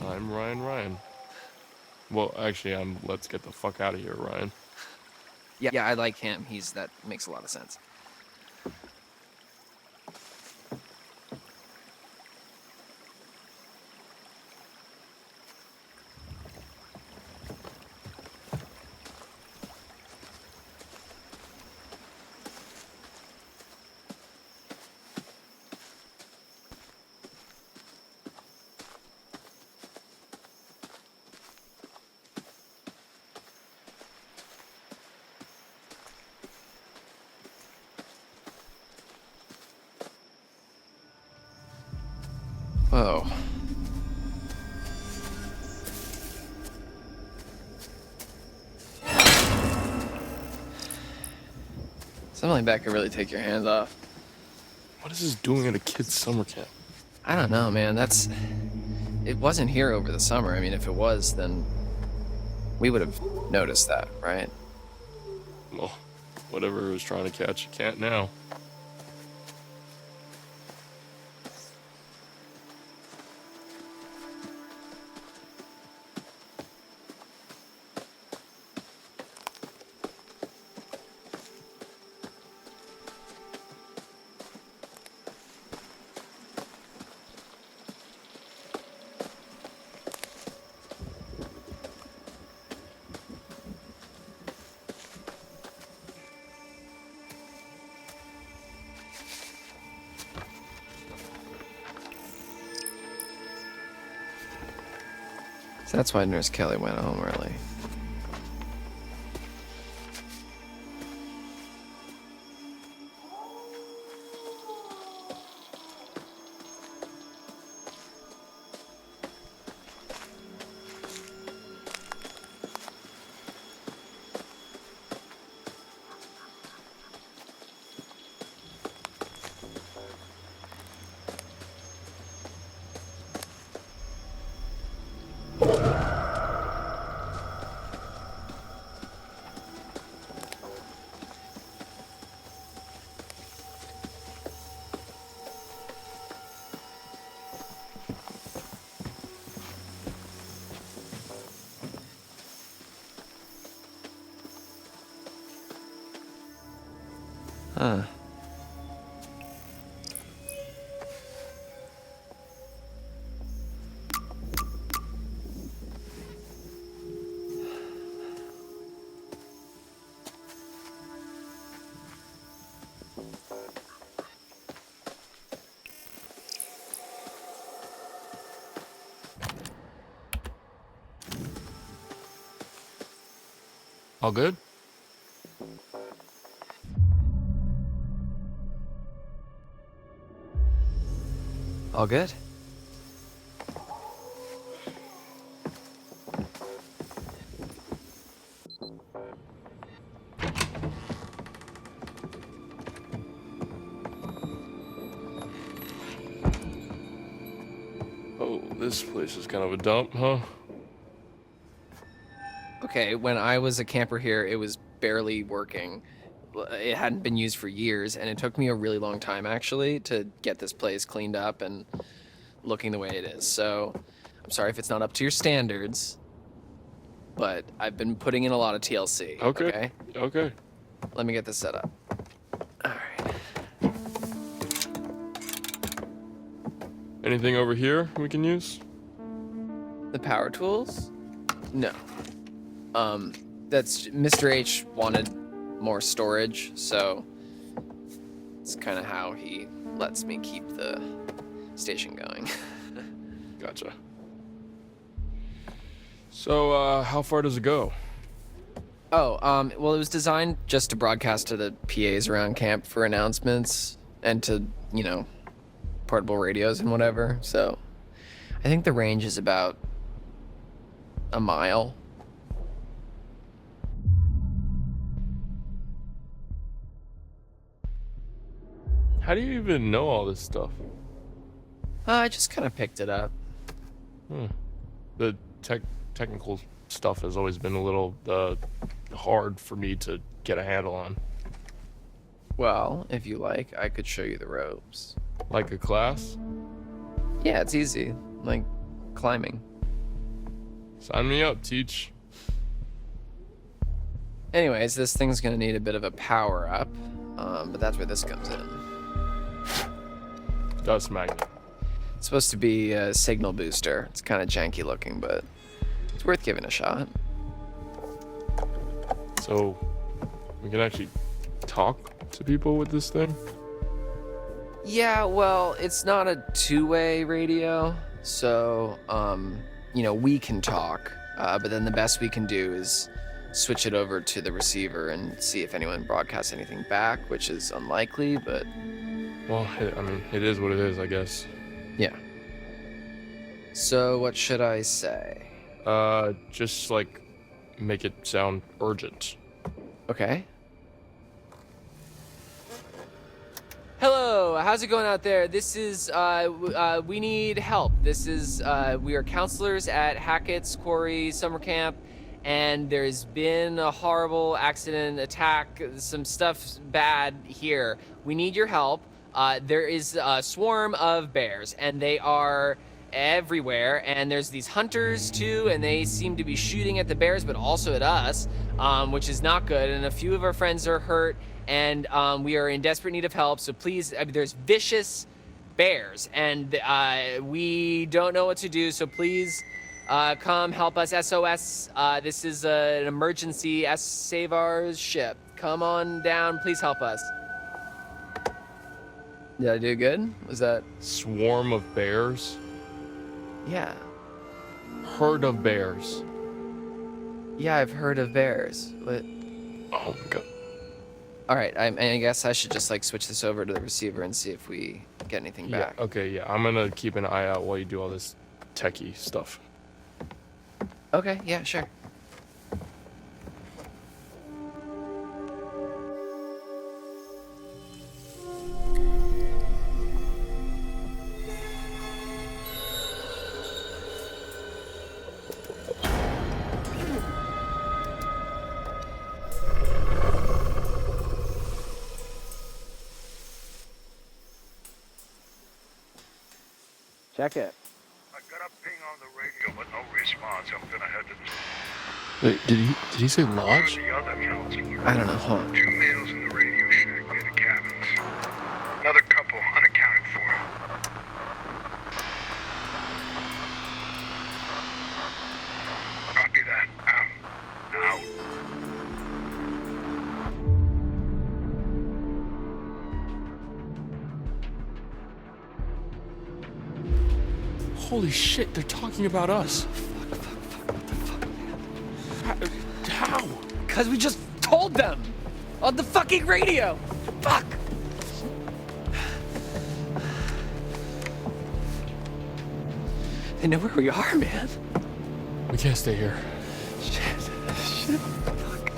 I'm Ryan. Well, actually, I'm let's get the fuck out of here, Ryan. Yeah, I like him. That makes a lot of sense. Whoa. Something like that could really take your hands off. What is this doing at a kid's summer camp? I don't know, man. It wasn't here over the summer. I mean, if it was, then we would have noticed that, right? Well, whatever it was trying to catch, you can't now. So that's why Nurse Kelly went home early. Huh. All good? All good? Oh, this place is kind of a dump, huh? Okay, when I was a camper here, it was barely working. It hadn't been used for years, and it took me a really long time, actually, to get this place cleaned up and looking the way it is. So, I'm sorry if it's not up to your standards, but I've been putting in a lot of TLC. Okay. Okay. Let me get this set up. All right. Anything over here we can use? The power tools? No. That's Mr. H wanted more storage, so it's kind of how he lets me keep the station going. Gotcha. So, how far does it go? Oh, well, it was designed just to broadcast to the PAs around camp for announcements and to, portable radios and whatever. So I think the range is about a mile. How do you even know all this stuff? I just kind of picked it up. The technical stuff has always been a little hard for me to get a handle on. Well, if you like, I could show you the ropes. Like a class? Yeah, it's easy. Like climbing. Sign me up, Teach. Anyways, this thing's gonna need a bit of a power up, but that's where this comes in. Dust magnet. It's supposed to be a signal booster. It's kind of janky looking, but it's worth giving a shot. So, we can actually talk to people with this thing? Yeah, well, it's not a two-way radio, so, we can talk, but then the best we can do is switch it over to the receiver and see if anyone broadcasts anything back, which is unlikely, but... Well, it is what it is, I guess. Yeah. So, what should I say? Just, make it sound urgent. Okay. Hello, how's it going out there? This is, we need help. This is, we are counselors at Hackett's Quarry Summer Camp, and there's been a horrible accident, attack, some stuff bad here. We need your help. There is a swarm of bears, and they are everywhere, and there's these hunters too, and they seem to be shooting at the bears, but also at us, which is not good, and a few of our friends are hurt, and we are in desperate need of help, so please, there's vicious bears, and we don't know what to do, so please come help us. SOS, this is an emergency. Save our ship. Come on down, please help us. Did I do good? Was that... Swarm of bears? Yeah. Herd of bears. Yeah, I've heard of bears. What? Oh my god. All right, I guess I should just switch this over to the receiver and see if we get anything back. Yeah, okay, yeah. I'm gonna keep an eye out while you do all this techie stuff. Okay, yeah, sure. Check it. I got a ping on the radio, but no response. I'm gonna head to Wait, did he say lodge? the other counselor. I don't know, hold on. 2 males in the radio shack near the cabins. Another couple unaccounted for. Copy that. Out. Holy shit, they're talking about us. How? Because we just told them on the fucking radio. Fuck. They know where we are, man. We can't stay here. Shit. Fuck.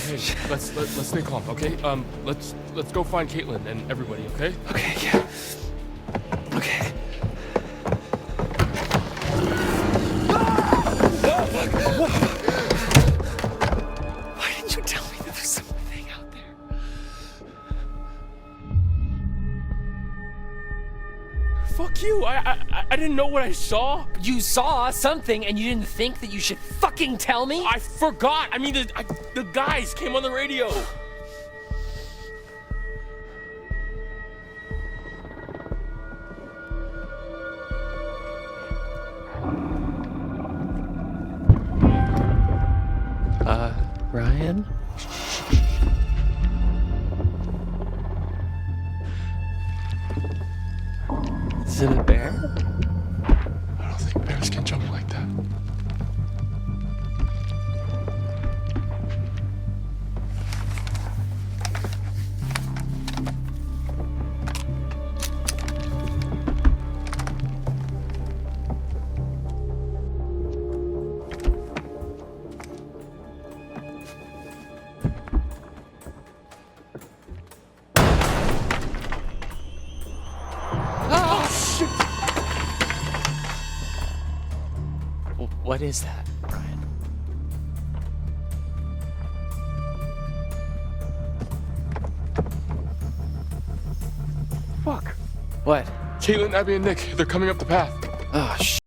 Hey, let's stay calm, okay? Let's go find Caitlin and everybody, okay? Okay, yeah. Okay. Why didn't you tell me that there's something out there? Fuck you! I didn't know what I saw. You saw something and you didn't think that you should fucking tell me? I forgot. I mean, the guys came on the radio. Ryan? Is it a bear? I don't think bears can jump like that. What is that, Ryan? Fuck. What? Caitlin, Abby, and Nick, they're coming up the path. Oh,